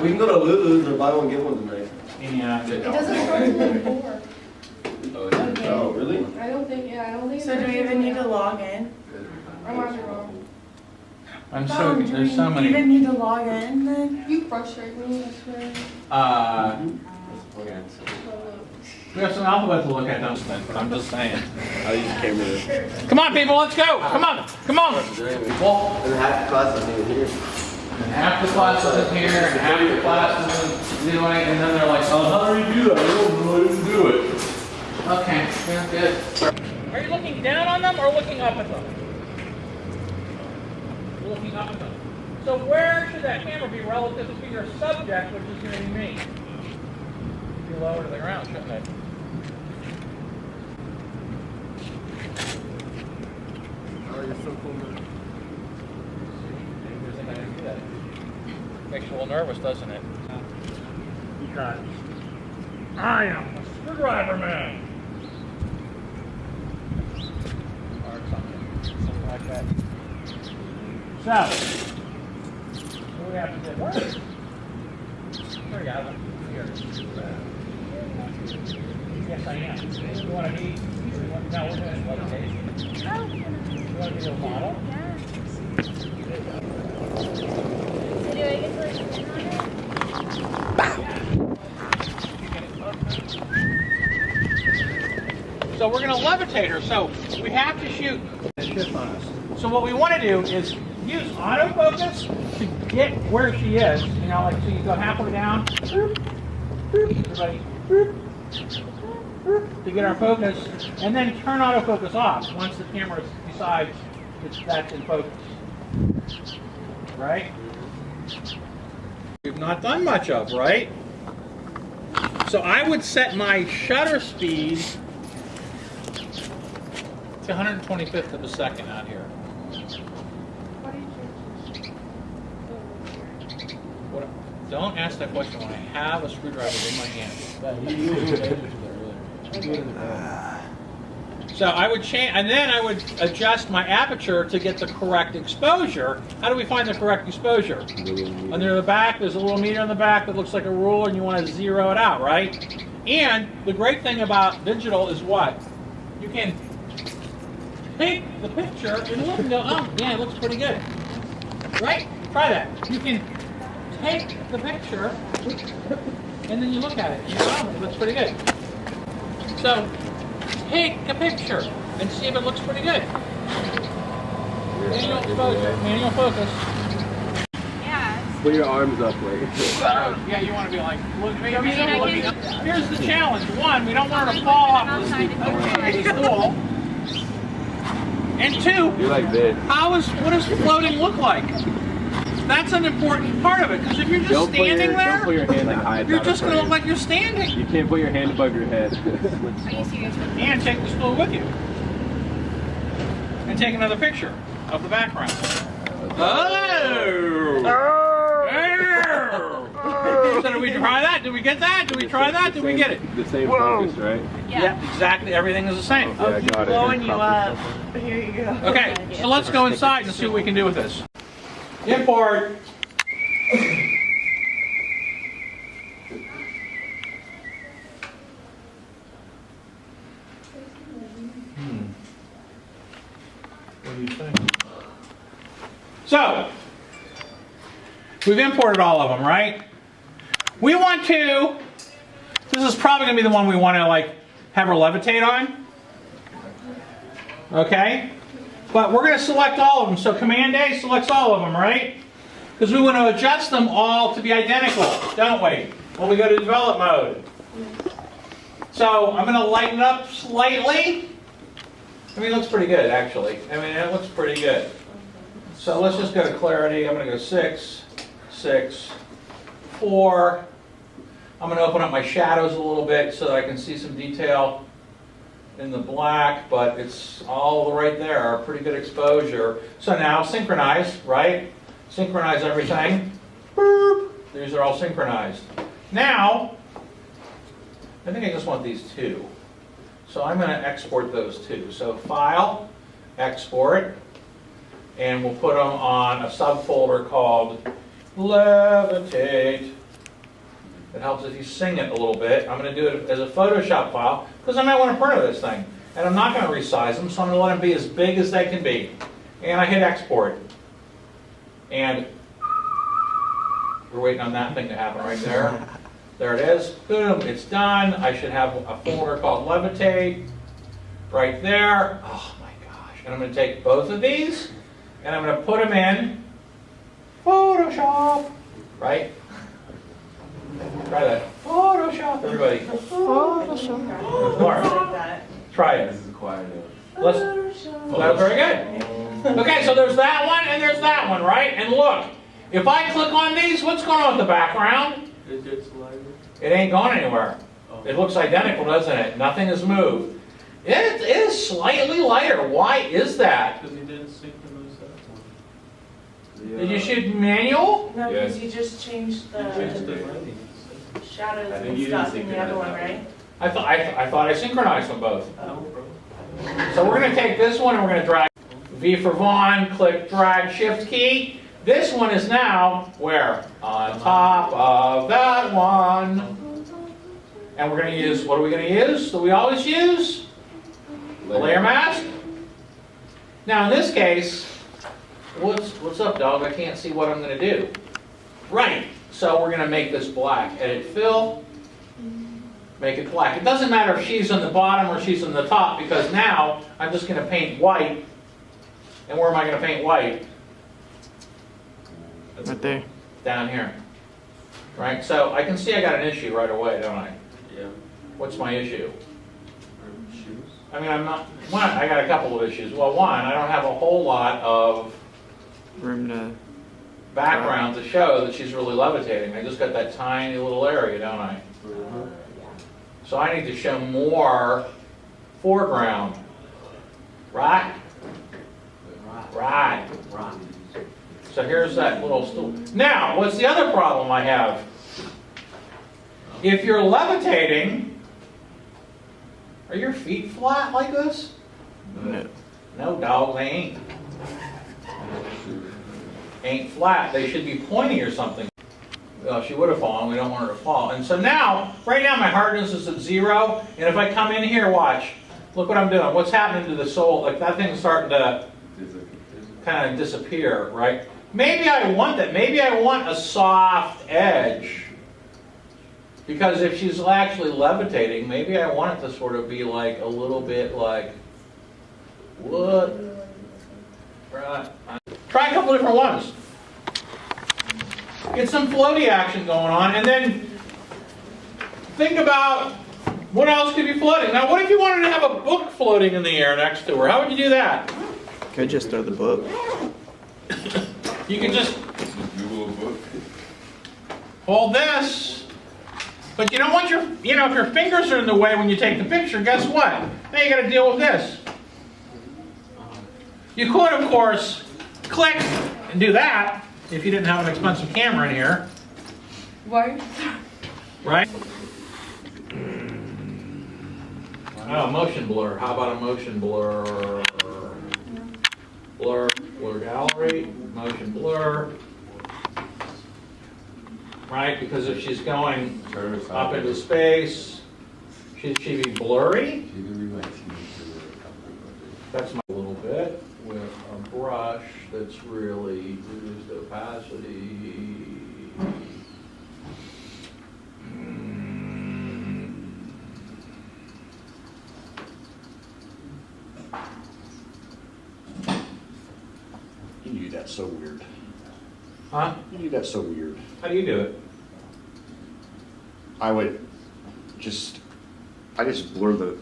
We can go to Lulu's and buy one, get one tonight. And It doesn't start until 4. Oh, really? I don't think, yeah, I don't think. So do we even need to log in? I might be wrong. I'm so Do we there's so many. even need to log in then? You frustrate me, I swear. We have some alphabet to look at, don't we? But I'm just saying. I'll use camera. Come on, people, let's go. Come on, come on. Well, And half the class isn't even here. and half the class isn't here, and half the class isn't doing it, and then they're like, oh, how do you do that? I don't know how to do it. Okay, yeah, good. Are you looking down on them or looking up at them? You're looking up at them. So where should that camera be relative to your subject, which is going to be me? Be lower to the ground, shouldn't it? Oh, you're so cool, man. See, I didn't do that. Makes you a little nervous, doesn't it? Because I am a screwdriver man. Or something like that. So, what do we have to do? Where? There you go. Here. Yes, I am. You want to be? No, we're doing levitation. You want to be a model? Do I get to like spin on it? So we're going to levitate her. So we have to shoot shift on us. So what we want to do is use autofocus to get where she is. You know, like so you go halfway down. Everybody. To get our focus, and then turn autofocus off once the camera decides that's in focus. Right? We've not done much of, right? So I would set my shutter speed to 125th of a second out here. What, don't ask that question when I have a screwdriver in my hand. So I would change, and then I would adjust my aperture to get the correct exposure. How do we find the correct exposure? Under the back, there's a little meter on the back that looks like a ruler, and you want to zero it out, right? And the great thing about digital is what? You can take the picture and look and go, oh, yeah, it looks pretty good. Right? Try that. You can take the picture, and then you look at it, and you go, oh, it looks pretty good. So, take a picture and see if it looks pretty good. Manual exposure, manual focus. Yeah. Put your arms up, like. Yeah, you want to be like, look, maybe looking up. Here's the challenge. One, we don't want her to fall off the stool. And two, You're like this. what does floating look like? That's an important part of it, because if you're just standing there, Don't put your hand like high. you're just going to look like you're standing. You can't put your hand above your head. Are you serious? And take the stool with you. And take another picture of the background. Oh! So did we try that? Did we get that? Did we try that? Did we get it? The same focus, right? Yeah, exactly. Everything is the same. Yeah, I got it. Blowing you up. Here you go. Okay, so let's go inside and see what we can do with this. Import. What do you think? So, we've imported all of them, right? We want to, this is probably going to be the one we want to like have her levitate on. Okay? But we're going to select all of them. So Command A selects all of them, right? Because we want to adjust them all to be identical, don't we? When we go to develop mode. So I'm going to lighten it up slightly. I mean, it looks pretty good, actually. I mean, it looks pretty good. So let's just go to clarity. I'm going to go 6, 6, 4. I'm going to open up my shadows a little bit so that I can see some detail in the black, but it's all right there. Pretty good exposure. So now synchronize, right? Synchronize everything. Boop. These are all synchronized. Now, I think I just want these two. So I'm going to export those two. So File, Export, and we'll put them on a subfolder called Levitate It helps if you sing it a little bit. I'm going to do it as a Photoshop file because I might want to print this thing. And I'm not going to resize them, so I'm going to let them be as big as they can be. And I hit export. And we're waiting on that thing to happen right there. There it is. Boom, it's done. I should have a folder called Levitate right there. Oh my gosh. And I'm going to take both of these and I'm going to put them in Photoshop. Right? Try that. Photoshop, everybody. Photoshop. Laura, Like that. try it. This is quiet. Let's. Well, that's very good. Okay, so there's that one and there's that one, right? And look, if I click on these, what's going on with the background? It ain't going anywhere. It looks identical, doesn't it? Nothing has moved. It is slightly lighter. Why is that? Because he didn't synchronize that one. Did you shoot manual? No, Yes. because you just changed He changed the the lighting. shadows I think and you didn't stuff in the other one, right? I thought I synchronized them both. No, bro. So we're going to take this one and we're going to drag V for Vaughn, click drag shift key. This one is now where? On top of that one. And we're going to use, what are we going to use that we always use? The layer mask. Now in this case, what's up, dog? I can't see what I'm going to do. Right, so we're going to make this black. Edit fill, make it black. It doesn't matter if she's on the bottom or she's on the top because now I'm just going to paint white. And where am I going to paint white? Right there. Down here. Right, so I can see I got an issue right away, don't I? Yeah. What's my issue? Shoes. I mean, I got a couple of issues. Well, one, I don't have a whole lot of Room to. background to show that she's really levitating. I just got that tiny little area, don't I? So I need to show more foreground. Right? Right. So here's that little stool. Now, what's the other problem I have? If you're levitating, are your feet flat like this? No. No, dog, they ain't. Ain't flat. They should be pointy or something. Well, she would have fallen. We don't want her to fall. And so now, right now my hardness is at 0. And if I come in here, watch. Look what I'm doing. What's happening to the sole? Like that thing's starting to kind of disappear, right? Maybe I want that. Maybe I want a soft edge. Because if she's actually levitating, maybe I want it to sort of be like a little bit like, what? Right. Try a couple different ones. Get some floaty action going on, and then think about what else could be floating. Now, what if you wanted to have a book floating in the air next to her? How would you do that? Could just throw the book. You can just Google a book. hold this, but you don't want your, if your fingers are in the way when you take the picture, guess what? Now you got to deal with this. You could, of course, click and do that if you didn't have an expensive camera in here, Why? right? Oh, motion blur. How about a motion blur? Blur gallery, motion blur. Right? Because if she's going up into space, should she be blurry? That's my little bit with a brush that's really reduced opacity. You do that so weird. Huh? You do that so weird. How do you do it? I just blur the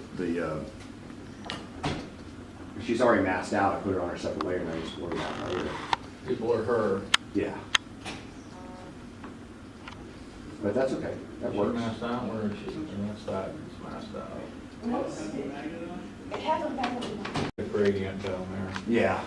she's already masked out. I put her on her separate layer and I just blur that layer. You blur her. Yeah. But that's okay. That Is she works. masked out? Where is she? Masked out. It's masked out. The gradient down there. Yeah.